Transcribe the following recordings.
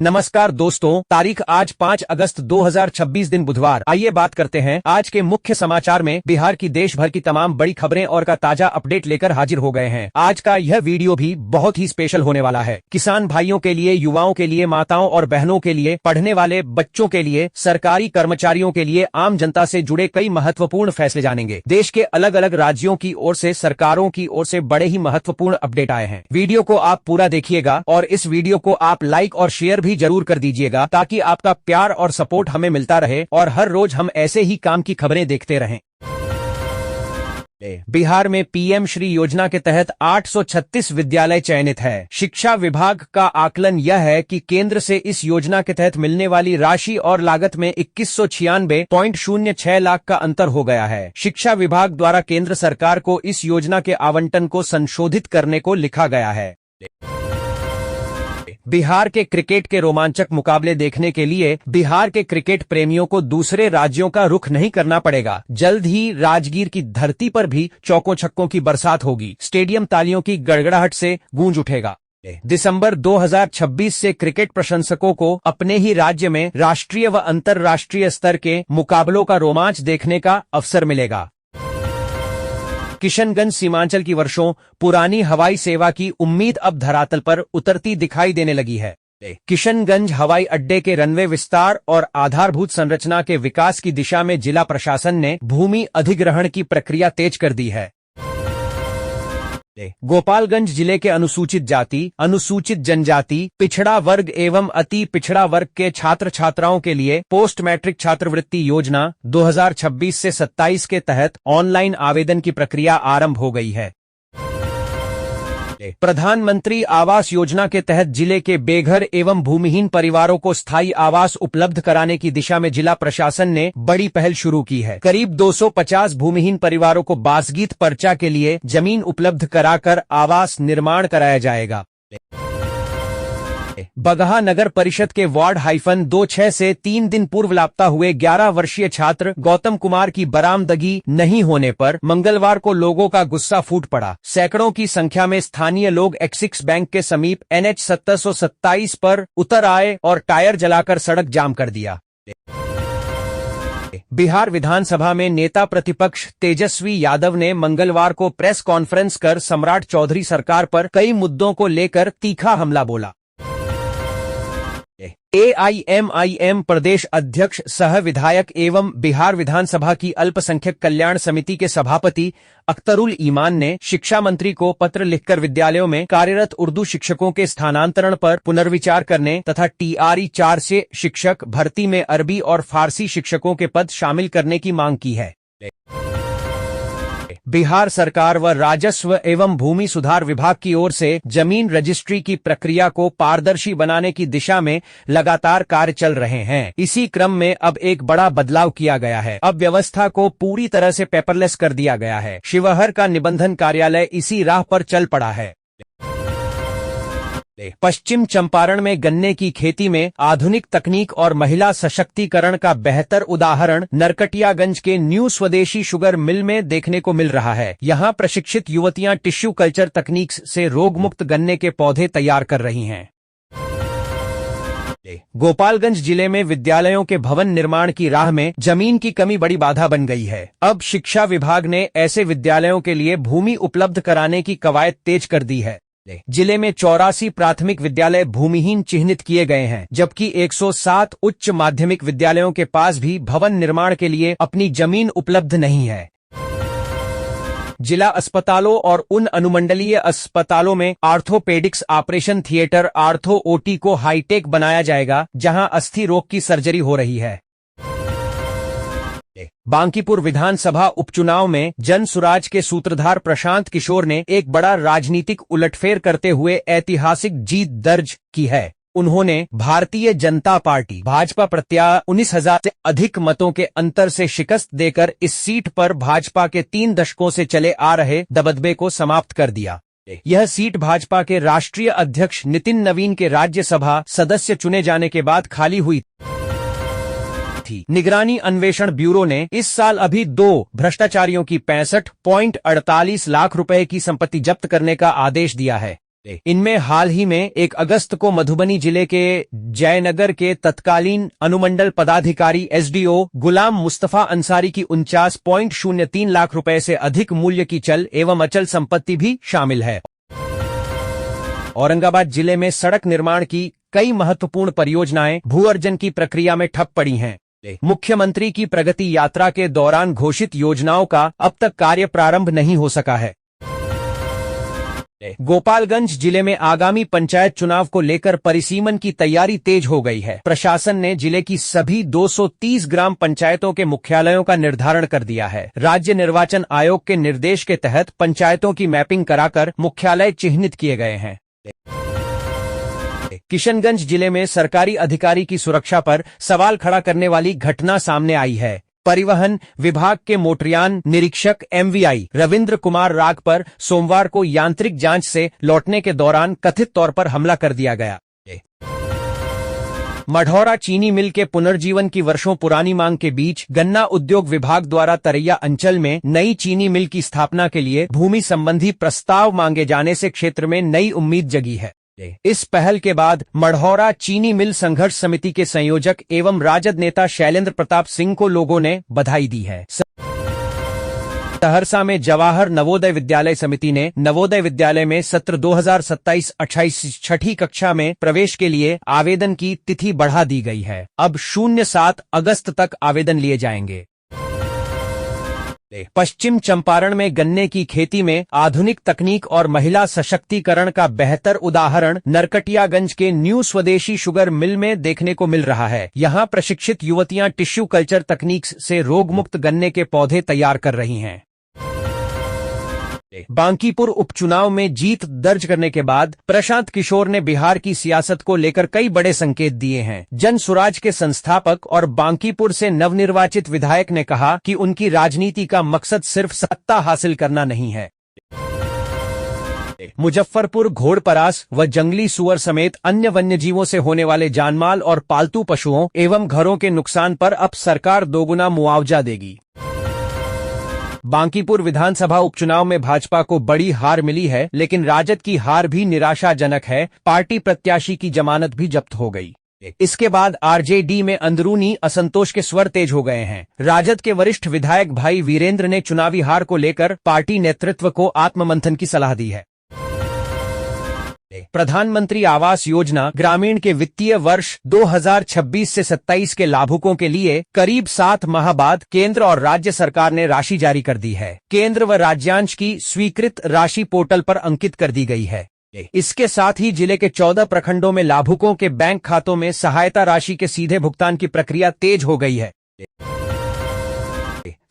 नमस्कार दोस्तों, तारीख आज 5 अगस्त 2026 दिन बुधवार। आइए बात करते हैं आज के मुख्य समाचार में। बिहार की देश भर की तमाम बड़ी खबरें और का ताजा अपडेट लेकर हाजिर हो गए हैं। आज का यह वीडियो भी बहुत ही स्पेशल होने वाला है। किसान भाइयों के लिए, युवाओं के लिए, माताओं और बहनों के लिए, पढ़ने वाले बच्चों के लिए, सरकारी कर्मचारियों के लिए, आम जनता से जुड़े कई महत्वपूर्ण फैसले जानेंगे। देश के अलग अलग राज्यों की ओर से, सरकारों की ओर से बड़े ही महत्वपूर्ण अपडेट आए हैं। वीडियो को आप पूरा देखिएगा और इस वीडियो को आप लाइक और शेयर भी जरूर कर दीजिएगा ताकि आपका प्यार और सपोर्ट हमें मिलता रहे और हर रोज हम ऐसे ही काम की खबरें देखते रहें। बिहार में पीएम श्री योजना के तहत 836 विद्यालय चयनित है। शिक्षा विभाग का आकलन यह है कि केंद्र से इस योजना के तहत मिलने वाली राशि और लागत में 2196.06 लाख का अंतर हो गया है। शिक्षा विभाग द्वारा केंद्र सरकार को इस योजना के आवंटन को संशोधित करने को लिखा गया है। बिहार के क्रिकेट के रोमांचक मुकाबले देखने के लिए बिहार के क्रिकेट प्रेमियों को दूसरे राज्यों का रुख नहीं करना पड़ेगा। जल्द ही राजगीर की धरती पर भी चौकों छक्कों की बरसात होगी। स्टेडियम तालियों की गड़गड़ाहट से गूंज उठेगा। दिसंबर 2026 से क्रिकेट प्रशंसकों को अपने ही राज्य में राष्ट्रीय व अंतर्राष्ट्रीय स्तर के मुकाबलों का रोमांच देखने का अवसर मिलेगा। किशनगंज सीमांचल की वर्षों पुरानी हवाई सेवा की उम्मीद अब धरातल पर उतरती दिखाई देने लगी है। किशनगंज हवाई अड्डे के रनवे विस्तार और आधारभूत संरचना के विकास की दिशा में जिला प्रशासन ने भूमि अधिग्रहण की प्रक्रिया तेज कर दी है। गोपालगंज जिले के अनुसूचित जाति, अनुसूचित जनजाति, पिछड़ा वर्ग एवं अति पिछड़ा वर्ग के छात्र छात्राओं के लिए पोस्ट मैट्रिक छात्रवृत्ति योजना 2026 से 27 के तहत ऑनलाइन आवेदन की प्रक्रिया आरंभ हो गई है। प्रधानमंत्री आवास योजना के तहत जिले के बेघर एवं भूमिहीन परिवारों को स्थायी आवास उपलब्ध कराने की दिशा में जिला प्रशासन ने बड़ी पहल शुरू की है। करीब 250 भूमिहीन परिवारों को बासगीत पर्चा के लिए जमीन उपलब्ध कराकर आवास निर्माण कराया जाएगा। बगहा नगर परिषद के वार्ड -26 से 3 दिन पूर्व लापता हुए 11 वर्षीय छात्र गौतम कुमार की बरामदगी नहीं होने पर मंगलवार को लोगों का गुस्सा फूट पड़ा। सैकड़ों की संख्या में स्थानीय लोग एक्सिस बैंक के समीप NH 727 पर उतर आए और टायर जलाकर सड़क जाम कर दिया। बिहार विधानसभा में नेता प्रतिपक्ष तेजस्वी यादव ने मंगलवार को प्रेस कॉन्फ्रेंस कर सम्राट चौधरी सरकार पर कई मुद्दों को लेकर तीखा हमला बोला। AIMIM प्रदेश अध्यक्ष सह विधायक एवं बिहार विधानसभा की अल्पसंख्यक कल्याण समिति के सभापति अख्तरुल ईमान ने शिक्षा मंत्री को पत्र लिखकर विद्यालयों में कार्यरत उर्दू शिक्षकों के स्थानांतरण पर पुनर्विचार करने तथा TRE 4 से शिक्षक भर्ती में अरबी और फारसी शिक्षकों के पद शामिल करने की मांग की है। बिहार सरकार व राजस्व एवं भूमि सुधार विभाग की ओर से जमीन रजिस्ट्री की प्रक्रिया को पारदर्शी बनाने की दिशा में लगातार कार्य चल रहे हैं। इसी क्रम में अब एक बड़ा बदलाव किया गया है। अब व्यवस्था को पूरी तरह से पेपरलेस कर दिया गया है। शिवहर का निबंधन कार्यालय इसी राह पर चल पड़ा है। पश्चिम चंपारण में गन्ने की खेती में आधुनिक तकनीक और महिला सशक्तिकरण का बेहतर उदाहरण नरकटियागंज के न्यू स्वदेशी शुगर मिल में देखने को मिल रहा है। यहां प्रशिक्षित युवतियां टिश्यू कल्चर तकनीक से रोगमुक्त गन्ने के पौधे तैयार कर रही हैं। गोपालगंज जिले में विद्यालयों के भवन निर्माण की राह में जमीन की कमी बड़ी बाधा बन गई है। अब शिक्षा विभाग ने ऐसे विद्यालयों के लिए भूमि उपलब्ध कराने की कवायद तेज कर दी है। जिले में 84 प्राथमिक विद्यालय भूमिहीन चिन्हित किए गए हैं, जबकि 107 उच्च माध्यमिक विद्यालयों के पास भी भवन निर्माण के लिए अपनी जमीन उपलब्ध नहीं है। जिला अस्पतालों और उन अनुमंडलीय अस्पतालों में orthopaedics operation theatre ortho OT को हाईटेक बनाया जाएगा, जहां अस्थि रोग की सर्जरी हो रही है। बांकीपुर विधानसभा उपचुनाव में जन सुराज के सूत्रधार प्रशांत किशोर ने एक बड़ा राजनीतिक उलटफेर करते हुए ऐतिहासिक जीत दर्ज की है। उन्होंने भारतीय जनता पार्टी भाजपा प्रत्याशी 19,000 से अधिक मतों के अंतर से शिकस्त देकर इस सीट पर भाजपा के 3 दशकों से चले आ रहे दबदबे को समाप्त कर दिया। यह सीट भाजपा के राष्ट्रीय अध्यक्ष नितिन नवीन के राज्यसभा सदस्य चुने जाने के बाद खाली हुई थी। निगरानी अन्वेषण ब्यूरो ने इस साल अभी 2 भ्रष्टाचारियों की 65.48 लाख रुपए की संपत्ति जब्त करने का आदेश दिया है। इनमें हाल ही में 1 अगस्त को मधुबनी जिले के जयनगर के तत्कालीन अनुमंडल पदाधिकारी एसडीओ गुलाम मुस्तफा अंसारी की 49.03 लाख रुपए से अधिक मूल्य की चल एवं अचल संपत्ति भी शामिल है। औरंगाबाद जिले में सड़क निर्माण की कई महत्वपूर्ण परियोजनाएं भू अर्जन की प्रक्रिया में ठप पड़ी हैं। मुख्यमंत्री की प्रगति यात्रा के दौरान घोषित योजनाओं का अब तक कार्य प्रारंभ नहीं हो सका है। गोपालगंज जिले में आगामी पंचायत चुनाव को लेकर परिसीमन की तैयारी तेज हो गई है। प्रशासन ने जिले की सभी 230 ग्राम पंचायतों के मुख्यालयों का निर्धारण कर दिया है। राज्य निर्वाचन आयोग के निर्देश के तहत पंचायतों की मैपिंग कराकर मुख्यालय चिन्हित किए गए हैं। किशनगंज जिले में सरकारी अधिकारी की सुरक्षा पर सवाल खड़ा करने वाली घटना सामने आई है। परिवहन विभाग के मोटरयान निरीक्षक एमवीआई रविंद्र कुमार राग पर सोमवार को यांत्रिक जांच से लौटने के दौरान कथित तौर पर हमला कर दिया गया। मढ़ौरा चीनी मिल के पुनर्जीवन की वर्षों पुरानी मांग के बीच गन्ना उद्योग विभाग द्वारा तरैया अंचल में नई चीनी मिल की स्थापना के लिए भूमि संबंधी प्रस्ताव मांगे जाने से क्षेत्र में नई उम्मीद जगी है। इस पहल के बाद मढ़ौरा चीनी मिल संघर्ष समिति के संयोजक एवं राजद नेता शैलेंद्र प्रताप सिंह को लोगों ने बधाई दी है। सहरसा में जवाहर नवोदय विद्यालय समिति ने नवोदय विद्यालय में सत्र 2027-28 छठी कक्षा में प्रवेश के लिए आवेदन की तिथि बढ़ा दी गई है। अब 07 अगस्त तक आवेदन लिए जाएंगे। पश्चिम चंपारण में गन्ने की खेती में आधुनिक तकनीक और महिला सशक्तिकरण का बेहतर उदाहरण नरकटियागंज के न्यू स्वदेशी शुगर मिल में देखने को मिल रहा है। यहां प्रशिक्षित युवतियां टिश्यू कल्चर तकनीक से रोगमुक्त गन्ने के पौधे तैयार कर रही हैं। बांकीपुर उपचुनाव में जीत दर्ज करने के बाद प्रशांत किशोर ने बिहार की सियासत को लेकर कई बड़े संकेत दिए हैं। जन सुराज के संस्थापक और बांकीपुर से नवनिर्वाचित विधायक ने कहा कि उनकी राजनीति का मकसद सिर्फ सत्ता हासिल करना नहीं है। मुजफ्फरपुर घोड़परास व जंगली सुअर समेत अन्य वन्यजीवों से होने वाले जानमाल और पालतू पशुओं एवं घरों के नुकसान पर अब सरकार दोगुना मुआवजा देगी। बांकीपुर विधानसभा उपचुनाव में भाजपा को बड़ी हार मिली है, लेकिन राजद की हार भी निराशाजनक है। पार्टी प्रत्याशी की जमानत भी जब्त हो गई। इसके बाद आरजेडी में अंदरूनी असंतोष के स्वर तेज हो गए हैं। राजद के वरिष्ठ विधायक भाई वीरेंद्र ने चुनावी हार को लेकर पार्टी नेतृत्व को आत्ममंथन की सलाह दी है। प्रधानमंत्री आवास योजना ग्रामीण के वित्तीय वर्ष 2026 से 27 के लाभुकों के लिए करीब 7 माह बाद केंद्र और राज्य सरकार ने राशि जारी कर दी है। केंद्र व राज्यांश की स्वीकृत राशि पोर्टल पर अंकित कर दी गई है। इसके साथ ही जिले के 14 प्रखंडों में लाभुकों के बैंक खातों में सहायता राशि के सीधे भुगतान की प्रक्रिया तेज हो गई है।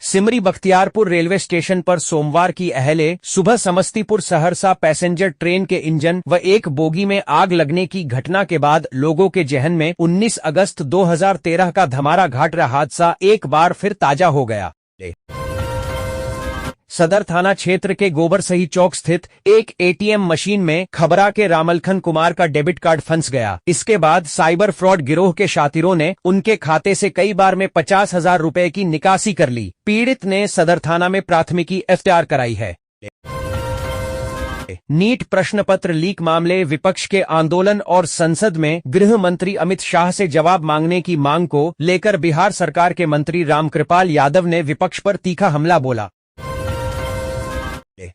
सिमरी बख्तियारपुर रेलवे स्टेशन पर सोमवार की अहले सुबह समस्तीपुर सहरसा पैसेंजर ट्रेन के इंजन व एक बोगी में आग लगने की घटना के बाद लोगों के जहन में 19 अगस्त 2013 का धमारा घाट हादसा एक बार फिर ताजा हो गया। सदर थाना क्षेत्र के गोबर सही चौक स्थित एक एटीएम मशीन में खबरा के रामलखन कुमार का डेबिट कार्ड फंस गया। इसके बाद साइबर फ्रॉड गिरोह के शातिरों ने उनके खाते से कई बार में 50,000 रुपए की निकासी कर ली। पीड़ित ने सदर थाना में प्राथमिकी एफआईआर कराई है। नीट प्रश्न पत्र लीक मामले विपक्ष के आंदोलन और संसद में गृह मंत्री अमित शाह से जवाब मांगने की मांग को लेकर बिहार सरकार के मंत्री रामकृपाल यादव ने विपक्ष पर तीखा हमला बोला।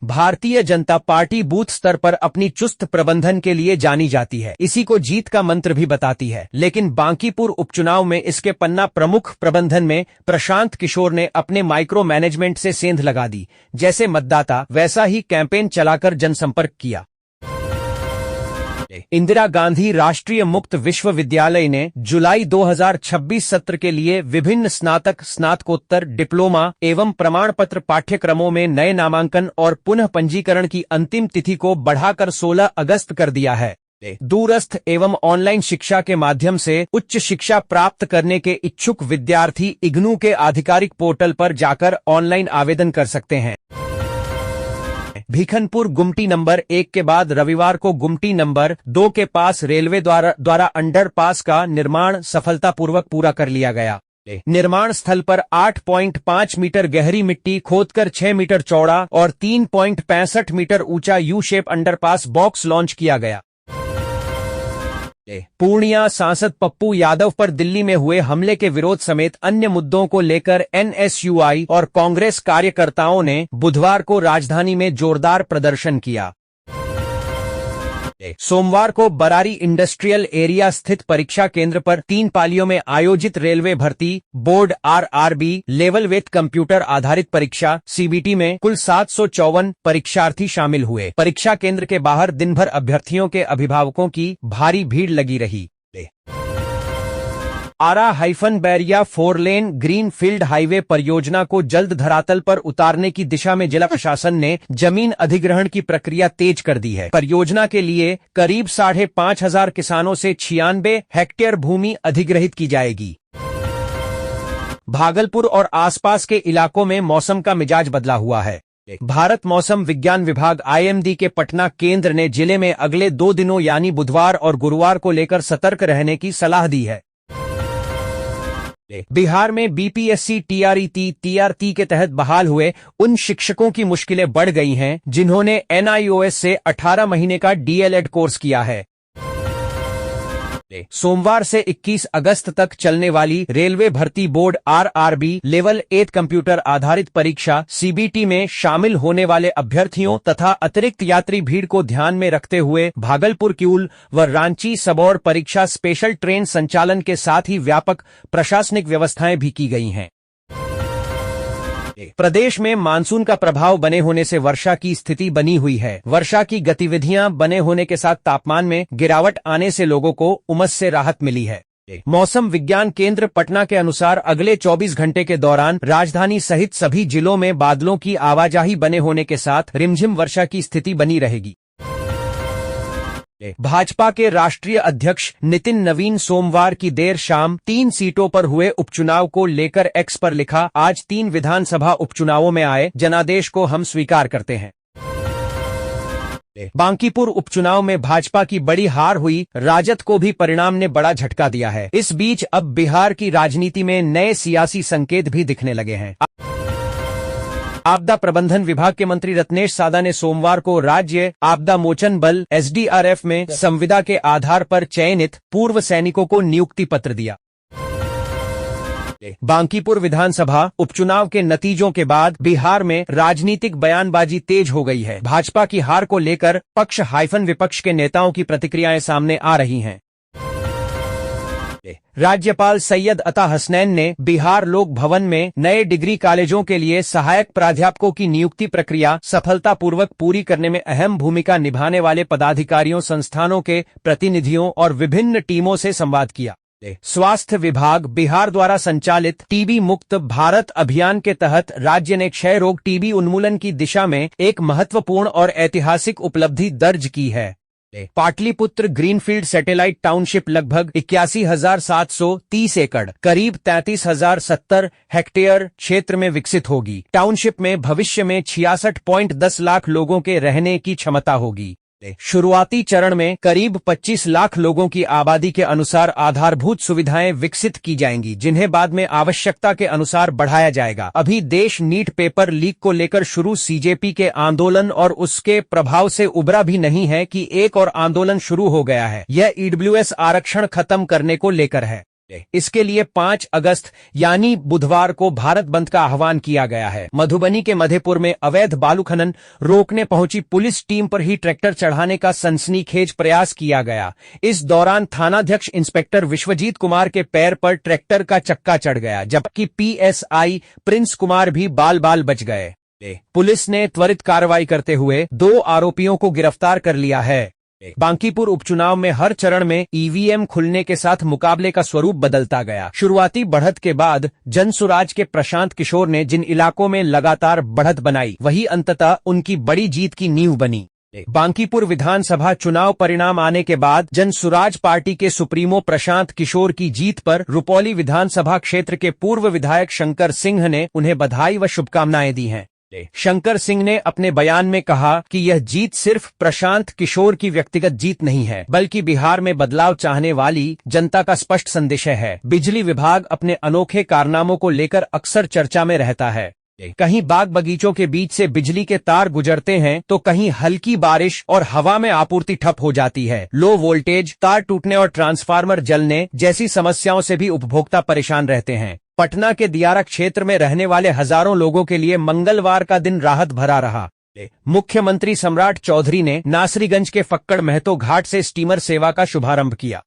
भारतीय जनता पार्टी बूथ स्तर पर अपनी चुस्त प्रबंधन के लिए जानी जाती है। इसी को जीत का मंत्र भी बताती है, लेकिन बांकीपुर उपचुनाव में इसके पन्ना प्रमुख प्रबंधन में प्रशांत किशोर ने अपने माइक्रो मैनेजमेंट से सेंध लगा दी। जैसे मतदाता वैसा ही कैंपेन चलाकर जनसंपर्क किया। इंदिरा गांधी राष्ट्रीय मुक्त विश्वविद्यालय ने जुलाई 2026 सत्र के लिए विभिन्न स्नातक, स्नातकोत्तर, डिप्लोमा एवं प्रमाण पत्र पाठ्यक्रमों में नए नामांकन और पुनः पंजीकरण की अंतिम तिथि को बढ़ाकर 16 अगस्त कर दिया है। दूरस्थ एवं ऑनलाइन शिक्षा के माध्यम से उच्च शिक्षा प्राप्त करने के इच्छुक विद्यार्थी इग्नू के आधिकारिक पोर्टल पर जाकर ऑनलाइन आवेदन कर सकते हैं। भीखनपुर गुमटी नंबर 1 के बाद रविवार को गुमटी नंबर 2 के पास रेलवे द्वारा अंडरपास का निर्माण सफलतापूर्वक पूरा कर लिया गया। निर्माण स्थल पर 8.5 मीटर गहरी मिट्टी खोदकर 6 मीटर चौड़ा और 3.65 मीटर ऊंचा U shape underpass box launch किया गया। पूर्णिया सांसद पप्पू यादव पर दिल्ली में हुए हमले के विरोध समेत अन्य मुद्दों को लेकर एनएसयूआई और कांग्रेस कार्यकर्ताओं ने बुधवार को राजधानी में जोरदार प्रदर्शन किया। सोमवार को बरारी इंडस्ट्रियल एरिया स्थित परीक्षा केंद्र पर 3 पालियों में आयोजित रेलवे भर्ती board RRB level with computer आधारित परीक्षा सीबीटी में कुल 754 परीक्षार्थी शामिल हुए। परीक्षा केंद्र के बाहर दिन भर अभ्यर्थियों के अभिभावकों की भारी भीड़ लगी रही। आरा-बैरिया 4 लेन ग्रीन फील्ड हाईवे परियोजना को जल्द धरातल पर उतारने की दिशा में जिला प्रशासन ने जमीन अधिग्रहण की प्रक्रिया तेज कर दी है। परियोजना के लिए करीब 5,500 किसानों से 96 हेक्टेयर भूमि अधिग्रहित की जाएगी। भागलपुर और आसपास के इलाकों में मौसम का मिजाज बदला हुआ है। भारत मौसम विज्ञान विभाग आईएमडी के पटना केंद्र ने जिले में अगले 2 दिनों यानी बुधवार और गुरुवार को लेकर सतर्क रहने की सलाह दी है। बिहार में बीपीएससी टीआरटी के तहत बहाल हुए उन शिक्षकों की मुश्किलें बढ़ गई हैं जिन्होंने एनआईओएस से 18 महीने का डीएलएड कोर्स किया है। सोमवार से 21 अगस्त तक चलने वाली रेलवे भर्ती बोर्ड आरआरबी लेवल 8 कंप्यूटर आधारित परीक्षा सीबीटी में शामिल होने वाले अभ्यर्थियों तथा अतिरिक्त यात्री भीड़ को ध्यान में रखते हुए भागलपुर किऊल व रांची सबौर परीक्षा स्पेशल ट्रेन संचालन के साथ ही व्यापक प्रशासनिक व्यवस्थाएं भी की गई हैं। प्रदेश में मानसून का प्रभाव बने होने से वर्षा की स्थिति बनी हुई है। वर्षा की गतिविधियां बने होने के साथ तापमान में गिरावट आने से लोगों को उमस से राहत मिली है। मौसम विज्ञान केंद्र पटना के अनुसार अगले 24 घंटे के दौरान राजधानी सहित सभी जिलों में बादलों की आवाजाही बने होने के साथ रिमझिम वर्षा की स्थिति बनी रहेगी। भाजपा के राष्ट्रीय अध्यक्ष नितिन नवीन सोमवार की देर शाम 3 सीटों पर हुए उपचुनाव को लेकर एक्स पर लिखा, आज 3 विधानसभा उपचुनावों में आए जनादेश को हम स्वीकार करते हैं। बांकीपुर उपचुनाव में भाजपा की बड़ी हार हुई, राजद को भी परिणाम ने बड़ा झटका दिया है। इस बीच अब बिहार की राजनीति में नए सियासी संकेत भी दिखने लगे हैं। आपदा प्रबंधन विभाग के मंत्री रत्नेश सादा ने सोमवार को राज्य आपदा मोचन बल एसडीआरएफ में संविदा के आधार पर चयनित पूर्व सैनिकों को नियुक्ति पत्र दिया। बांकीपुर विधानसभा उपचुनाव के नतीजों के बाद बिहार में राजनीतिक बयानबाजी तेज हो गई है। भाजपा की हार को लेकर पक्ष विपक्ष के नेताओं की प्रतिक्रियाएं सामने आ रही हैं। राज्यपाल सैयद अता हसनैन ने बिहार लोक भवन में नए डिग्री कॉलेजों के लिए सहायक प्राध्यापकों की नियुक्ति प्रक्रिया सफलतापूर्वक पूरी करने में अहम भूमिका निभाने वाले पदाधिकारियों, संस्थानों के प्रतिनिधियों और विभिन्न टीमों से संवाद किया। स्वास्थ्य विभाग बिहार द्वारा संचालित टीबी मुक्त भारत अभियान के तहत राज्य ने क्षय रोग टीबी उन्मूलन की दिशा में एक महत्वपूर्ण और ऐतिहासिक उपलब्धि दर्ज की है। पाटलिपुत्र ग्रीनफील्ड सैटेलाइट टाउनशिप लगभग 81,730 एकड़ करीब 33,070 हेक्टेयर क्षेत्र में विकसित होगी। टाउनशिप में भविष्य में 66.10 लाख लोगों के रहने की क्षमता होगी। शुरुआती चरण में करीब 25 लाख लोगों की आबादी के अनुसार आधारभूत सुविधाएं विकसित की जाएंगी, जिन्हें बाद में आवश्यकता के अनुसार बढ़ाया जाएगा। अभी देश नीट पेपर लीक को लेकर शुरू सीजेपी के आंदोलन और उसके प्रभाव से उबरा भी नहीं है कि एक और आंदोलन शुरू हो गया है। यह ईडब्ल्यूएस आरक्षण खत्म करने को लेकर है। इसके लिए 5 अगस्त यानी बुधवार को भारत बंद का आह्वान किया गया है। मधुबनी के मधेपुर में अवैध बालू खनन रोकने पहुंची पुलिस टीम पर ही ट्रैक्टर चढ़ाने का सनसनीखेज प्रयास किया गया। इस दौरान थानाध्यक्ष इंस्पेक्टर विश्वजीत कुमार के पैर पर ट्रैक्टर का चक्का चढ़ गया, जबकि पीएसआई प्रिंस कुमार भी बाल बाल बच गए। पुलिस ने त्वरित कार्रवाई करते हुए 2 आरोपियों को गिरफ्तार कर लिया है। बांकीपुर उपचुनाव में हर चरण में ईवीएम खुलने के साथ मुकाबले का स्वरूप बदलता गया। शुरुआती बढ़त के बाद जनसुराज के प्रशांत किशोर ने जिन इलाकों में लगातार बढ़त बनाई, वही अंततः उनकी बड़ी जीत की नींव बनी। बांकीपुर विधानसभा चुनाव परिणाम आने के बाद जनसुराज पार्टी के सुप्रीमो प्रशांत किशोर की जीत पर रुपौली विधानसभा क्षेत्र के पूर्व विधायक शंकर सिंह ने उन्हें बधाई व शुभकामनाएं दी हैं। शंकर सिंह ने अपने बयान में कहा कि यह जीत सिर्फ प्रशांत किशोर की व्यक्तिगत जीत नहीं है, बल्कि बिहार में बदलाव चाहने वाली जनता का स्पष्ट संदेश है। बिजली विभाग अपने अनोखे कारनामों को लेकर अक्सर चर्चा में रहता है। कहीं बाग बगीचों के बीच से बिजली के तार गुजरते हैं तो कहीं हल्की बारिश और हवा में आपूर्ति ठप हो जाती है। लो वोल्टेज, तार टूटने और ट्रांसफार्मर जलने जैसी समस्याओं से भी उपभोक्ता परेशान रहते हैं। पटना के दियारा क्षेत्र में रहने वाले हजारों लोगों के लिए मंगलवार का दिन राहत भरा रहा। मुख्यमंत्री सम्राट चौधरी ने नासरीगंज के फक्कड़ महतो घाट से स्टीमर सेवा का शुभारंभ किया।